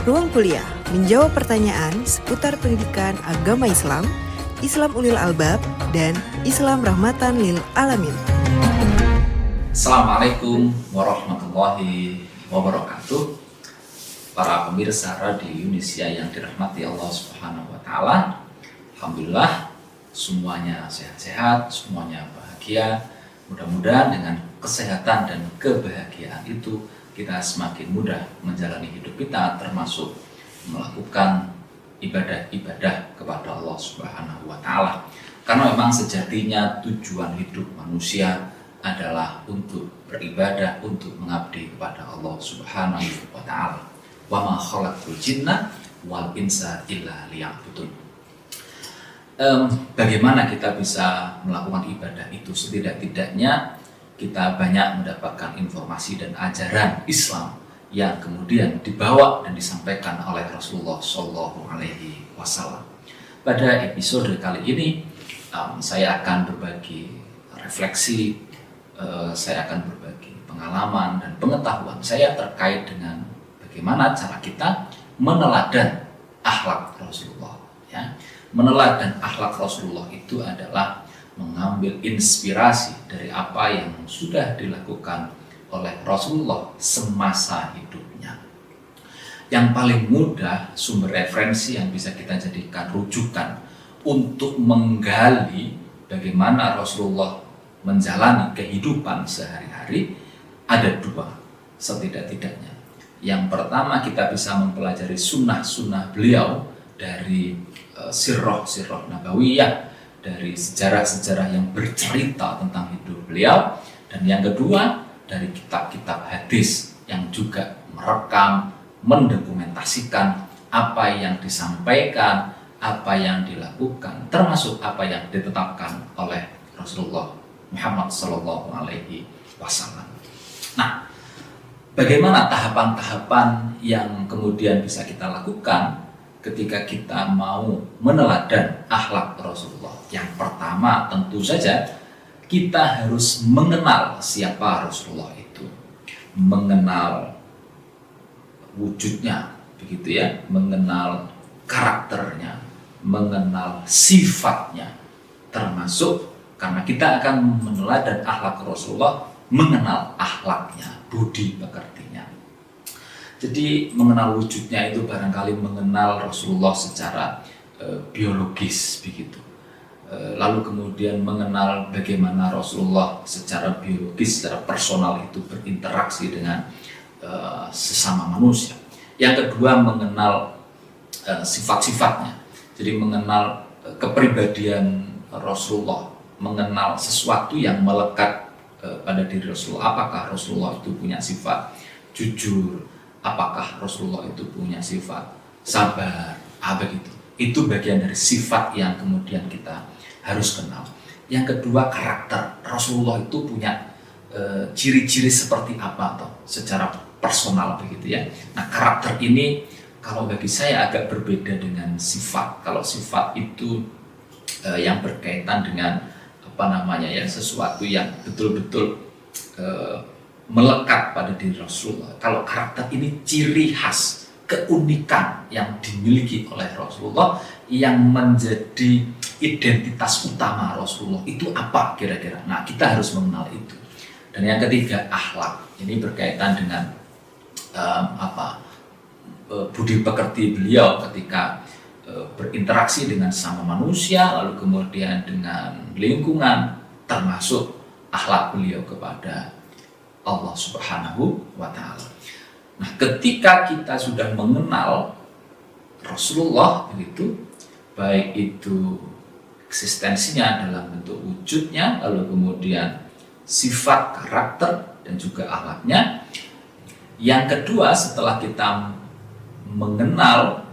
Ruang Kuliah menjawab pertanyaan seputar pendidikan agama Islam, Islam Ulil Albab, dan Islam Rahmatan Lil Alamin. Assalamualaikum warahmatullahi wabarakatuh. Para pemirsa Radio Indonesia yang dirahmati Allah Subhanahu wa taala. Alhamdulillah semuanya sehat-sehat, semuanya bahagia. Mudah-mudahan dengan kesehatan dan kebahagiaan itu kita semakin mudah menjalani hidup kita, termasuk melakukan ibadah-ibadah kepada Allah Subhanahu wa taala. Karena memang sejatinya tujuan hidup manusia adalah untuk beribadah, untuk mengabdi kepada Allah Subhanahu wa taala. Wa ma khalaqtul jinna wal insa illa liya'budun. Bagaimana kita bisa melakukan ibadah itu? Setidak-tidaknya kita banyak mendapatkan informasi dan ajaran Islam yang kemudian dibawa dan disampaikan oleh Rasulullah Shallallahu Alaihi Wasallam. Pada episode kali ini saya akan berbagi refleksi, saya akan berbagi pengalaman dan pengetahuan saya terkait dengan bagaimana cara kita meneladan akhlak Rasulullah. Ya. Meneladan akhlak Rasulullah itu adalah mengambil inspirasi dari apa yang sudah dilakukan oleh Rasulullah semasa hidupnya. Yang paling mudah sumber referensi yang bisa kita jadikan rujukan untuk menggali bagaimana Rasulullah menjalani kehidupan sehari-hari ada dua setidak-tidaknya. Yang pertama, kita bisa mempelajari sunnah-sunnah beliau dari sirah-sirah nabawiyah, dari sejarah-sejarah yang bercerita tentang hidup beliau. Dan yang kedua, dari kitab-kitab hadis yang juga merekam, mendokumentasikan apa yang disampaikan, apa yang dilakukan, termasuk apa yang ditetapkan oleh Rasulullah Muhammad Sallallahu Alaihi Wasallam. Nah, bagaimana tahapan-tahapan yang kemudian bisa kita lakukan ketika kita mau meneladan akhlak Rasulullah? Yang pertama, tentu saja kita harus mengenal siapa Rasulullah itu, mengenal wujudnya, begitu ya, mengenal karakternya, mengenal sifatnya, termasuk karena kita akan meneladan akhlak Rasulullah, mengenal akhlaknya, budi pekertinya. Jadi mengenal wujudnya itu barangkali mengenal Rasulullah secara biologis, begitu. Lalu kemudian mengenal bagaimana Rasulullah secara biologis, secara personal itu berinteraksi dengan sesama manusia. Yang kedua, mengenal sifat-sifatnya. Jadi mengenal kepribadian Rasulullah, mengenal sesuatu yang melekat pada diri Rasulullah. Apakah Rasulullah itu punya sifat jujur? Apakah Rasulullah itu punya sifat sabar? Begitu. Itu bagian dari sifat yang kemudian kita harus kenal. Yang kedua, karakter. Rasulullah itu punya ciri-ciri seperti apa atau secara personal, begitu ya. Nah, karakter ini kalau bagi saya agak berbeda dengan sifat. Kalau sifat itu yang berkaitan dengan sesuatu yang betul-betul melekat pada diri Rasulullah. Kalau karakter ini ciri khas, keunikan yang dimiliki oleh Rasulullah yang menjadi identitas utama Rasulullah itu apa kira-kira? Nah, kita harus mengenal itu. Dan yang ketiga, akhlak. Ini berkaitan dengan budi pekerti beliau ketika berinteraksi dengan sama manusia, lalu kemudian dengan lingkungan, termasuk akhlak beliau kepada Allah Subhanahu wa taala. Nah, ketika kita sudah mengenal Rasulullah, begitu, baik itu eksistensinya dalam bentuk wujudnya, lalu kemudian sifat, karakter, dan juga akhlaknya. Yang kedua, setelah kita mengenal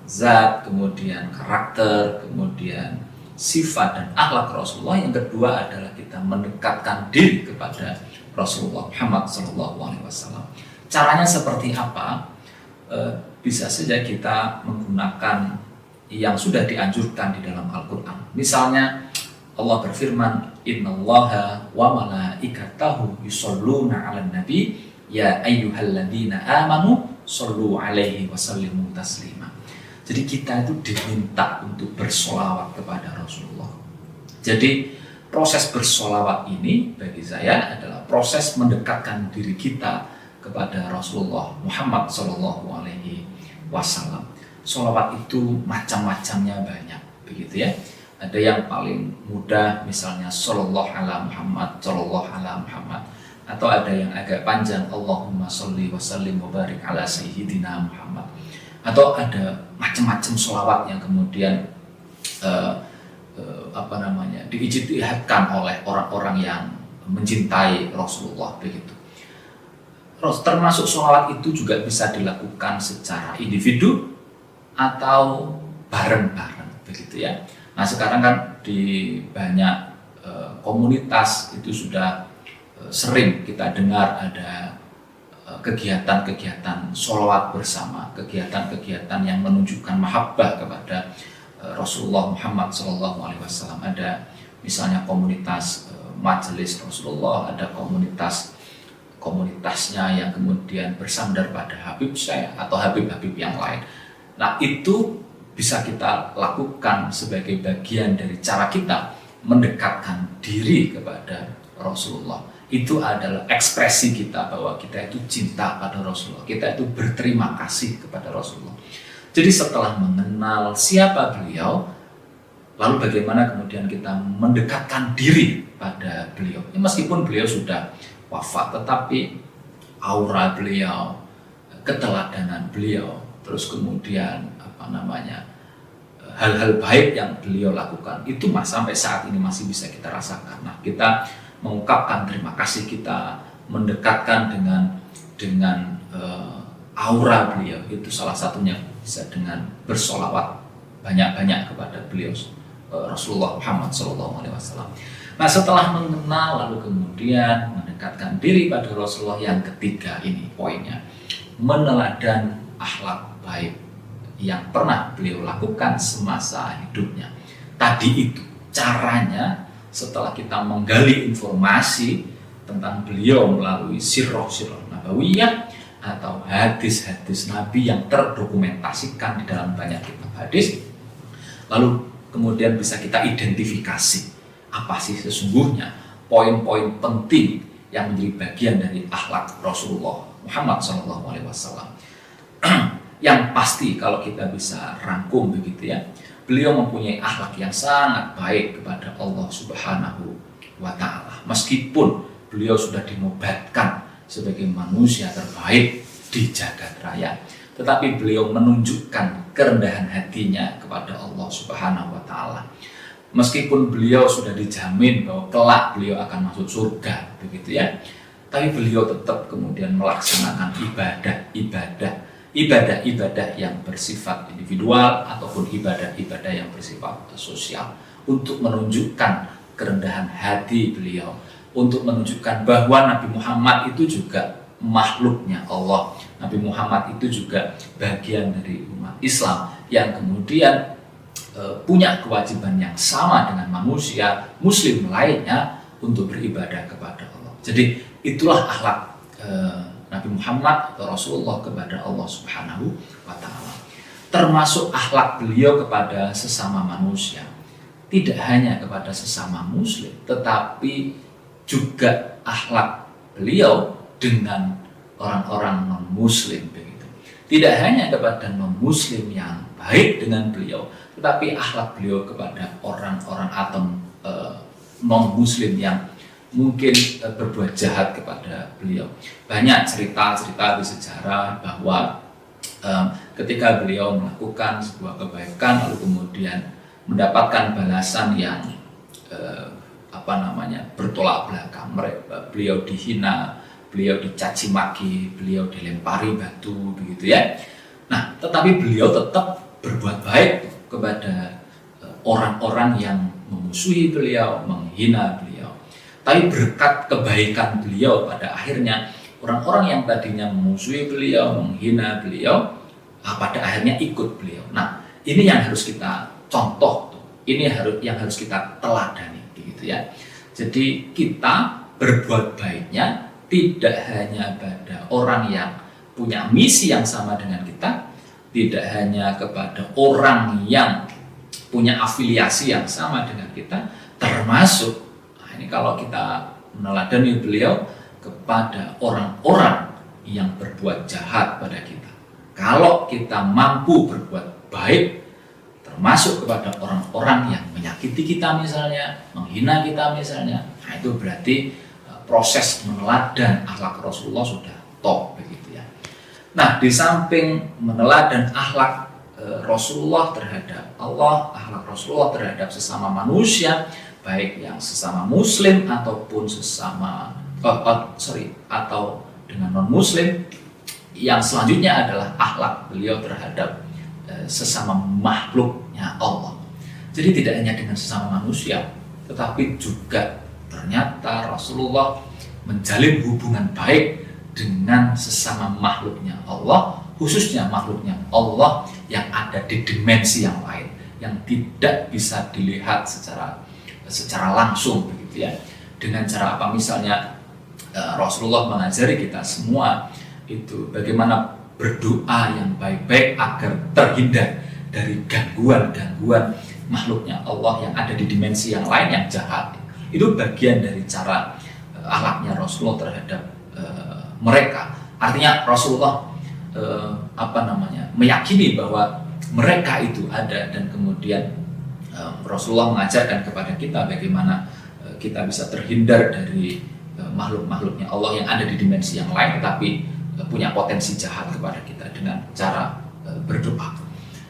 zat, kemudian karakter, kemudian sifat dan akhlak Rasulullah, yang kedua adalah kita mendekatkan diri kepada Rasulullah Muhammad SAW. Caranya seperti apa? Bisa saja kita menggunakan yang sudah dianjurkan di dalam Al-Quran. Misalnya Allah berfirman, Innallaha wa malaikatahu yusholluna 'alan nabi ya ayyuhalladzina amanu shollu alaihi wasallimu taslima. Jadi kita itu diminta untuk bersolawat kepada Rasulullah. Jadi proses bersolawat ini bagi saya adalah proses mendekatkan diri kita kepada Rasulullah Muhammad Sallallahu Alaihi Wasallam. Solawat itu macam-macamnya banyak, begitu ya. Ada yang paling mudah, misalnya Sallallahu ala Muhammad, Sallallahu ala Muhammad. Atau ada yang agak panjang, Allahumma sholli wa sallim wa barik ala sayyidina Muhammad. Atau ada macam-macam solawat yang kemudian diijtihadkan oleh orang-orang yang mencintai Rasulullah, begitu. Termasuk solawat itu juga bisa dilakukan secara individu atau bareng-bareng, begitu ya. Nah sekarang kan di banyak komunitas itu sudah sering kita dengar ada kegiatan-kegiatan sholawat bersama, kegiatan-kegiatan yang menunjukkan mahabbah kepada Rasulullah Muhammad SAW. Ada misalnya komunitas majelis Rasulullah, ada komunitasnya yang kemudian bersandar pada Habib Syekh atau Habib-Habib yang lain. Nah itu bisa kita lakukan sebagai bagian dari cara kita mendekatkan diri kepada Rasulullah. Itu adalah ekspresi kita bahwa kita itu cinta pada Rasulullah, kita itu berterima kasih kepada Rasulullah. Jadi setelah mengenal siapa beliau, lalu bagaimana kemudian kita mendekatkan diri pada beliau. Ya, meskipun beliau sudah wafat, tetapi aura beliau, keteladanan beliau, terus kemudian hal-hal baik yang beliau lakukan itu sampai saat ini masih bisa kita rasakan. Nah, kita mengungkapkan terima kasih kita, mendekatkan dengan aura beliau, itu salah satunya bisa dengan bersolawat banyak-banyak kepada beliau Rasulullah Muhammad SAW. Nah setelah mengenal lalu kemudian mendekatkan diri pada Rasulullah, yang ketiga ini poinnya, meneladan akhlak baik yang pernah beliau lakukan semasa hidupnya. Tadi itu caranya. Setelah kita menggali informasi tentang beliau melalui sirah-sirah nabawiyah atau hadis-hadis Nabi yang terdokumentasikan di dalam banyak kitab hadis, lalu kemudian bisa kita identifikasi apa sih sesungguhnya poin-poin penting yang menjadi bagian dari akhlak Rasulullah Muhammad SAW. Yang pasti kalau kita bisa rangkum begitu ya, beliau mempunyai akhlak yang sangat baik kepada Allah Subhanahu wa Ta'ala. Meskipun beliau sudah dinobatkan sebagai manusia terbaik di jagat raya, tetapi beliau menunjukkan kerendahan hatinya kepada Allah Subhanahu wa Ta'ala. Meskipun beliau sudah dijamin bahwa kelak beliau akan masuk surga, begitu ya, tapi beliau tetap kemudian melaksanakan ibadah-ibadah yang bersifat individual ataupun ibadah-ibadah yang bersifat sosial, untuk menunjukkan kerendahan hati beliau, untuk menunjukkan bahwa Nabi Muhammad itu juga makhluknya Allah. Nabi Muhammad itu juga bagian dari umat Islam yang kemudian punya kewajiban yang sama dengan manusia muslim lainnya untuk beribadah kepada Allah. Jadi itulah akhlak Nabi Muhammad atau Rasulullah kepada Allah Subhanahu wa Ta'ala. Termasuk akhlak beliau kepada sesama manusia. Tidak hanya kepada sesama muslim, tetapi juga akhlak beliau dengan orang-orang non-muslim, begitu. Tidak hanya kepada non-muslim yang baik dengan beliau, tetapi akhlak beliau kepada orang-orang atau non-muslim yang mungkin berbuat jahat kepada beliau. Banyak cerita-cerita di sejarah bahwa ketika beliau melakukan sebuah kebaikan lalu kemudian mendapatkan balasan yang bertolak belakang, beliau dihina, beliau dicaci maki, beliau dilempari batu, begitu ya. Nah, tetapi beliau tetap berbuat baik kepada orang-orang yang memusuhi beliau, menghina beliau. Tapi berkat kebaikan beliau, pada akhirnya orang-orang yang tadinya memusuhi beliau, menghina beliau, pada akhirnya ikut beliau. Nah, ini yang harus kita contoh, ini yang harus kita teladani, begitu ya. Jadi kita berbuat baiknya tidak hanya pada orang yang punya misi yang sama dengan kita, tidak hanya kepada orang yang punya afiliasi yang sama dengan kita, termasuk ini kalau kita meneladani beliau kepada orang-orang yang berbuat jahat pada kita. Kalau kita mampu berbuat baik, termasuk kepada orang-orang yang menyakiti kita misalnya, menghina kita misalnya, nah itu berarti proses meneladan akhlak Rasulullah sudah top begitu ya. Nah, di samping meneladan akhlak Rasulullah terhadap Allah, akhlak Rasulullah terhadap sesama manusia, baik yang sesama muslim ataupun atau dengan non muslim, yang selanjutnya adalah akhlak beliau terhadap sesama makhluknya Allah. Jadi tidak hanya dengan sesama manusia, tetapi juga ternyata Rasulullah menjalin hubungan baik dengan sesama makhluknya Allah, khususnya makhluknya Allah yang ada di dimensi yang lain, yang tidak bisa dilihat secara langsung begitu ya. Dengan cara apa? Misalnya Rasulullah mengajari kita semua itu bagaimana berdoa yang baik-baik agar terhindar dari gangguan-gangguan makhluknya Allah yang ada di dimensi yang lain yang jahat. Itu bagian dari cara akhlaknya Rasulullah terhadap mereka. Artinya Rasulullah meyakini bahwa mereka itu ada, dan kemudian Rasulullah mengajarkan kepada kita bagaimana kita bisa terhindar dari makhluk-makhluknya Allah yang ada di dimensi yang lain tetapi punya potensi jahat kepada kita dengan cara berdoa.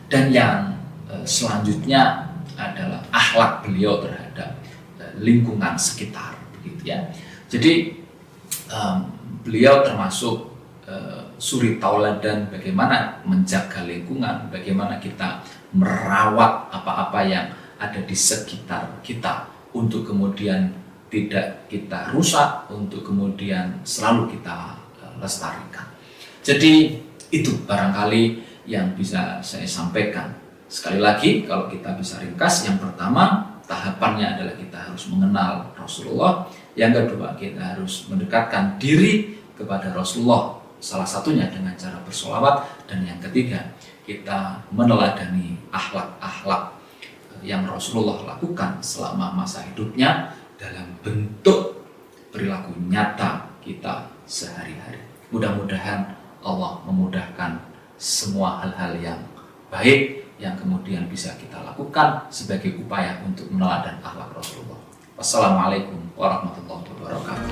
Dan yang selanjutnya adalah akhlak beliau terhadap lingkungan sekitar begitu ya. Jadi beliau termasuk suri tauladan bagaimana menjaga lingkungan, bagaimana kita merawat apa-apa yang ada di sekitar kita untuk kemudian tidak kita rusak, untuk kemudian selalu kita lestarikan. Jadi itu barangkali yang bisa saya sampaikan. Sekali lagi kalau kita bisa ringkas, yang pertama tahapannya adalah kita harus mengenal Rasulullah, yang kedua kita harus mendekatkan diri kepada Rasulullah, salah satunya dengan cara bersolawat, dan yang ketiga kita meneladani akhlak-akhlak yang Rasulullah lakukan selama masa hidupnya dalam bentuk perilaku nyata kita sehari-hari. Mudah-mudahan Allah memudahkan semua hal-hal yang baik yang kemudian bisa kita lakukan sebagai upaya untuk meneladan akhlak Rasulullah. Wassalamualaikum warahmatullahi wabarakatuh.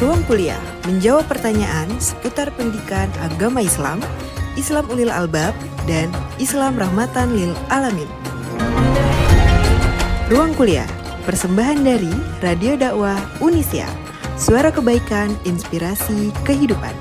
Ruang Kuliah menjawab pertanyaan seputar pendidikan agama Islam, Islam Ulil Albab, dan Islam Rahmatan Lil Alamin. Ruang Kuliah, persembahan dari Radio Dakwah Unisya. Suara kebaikan, inspirasi kehidupan.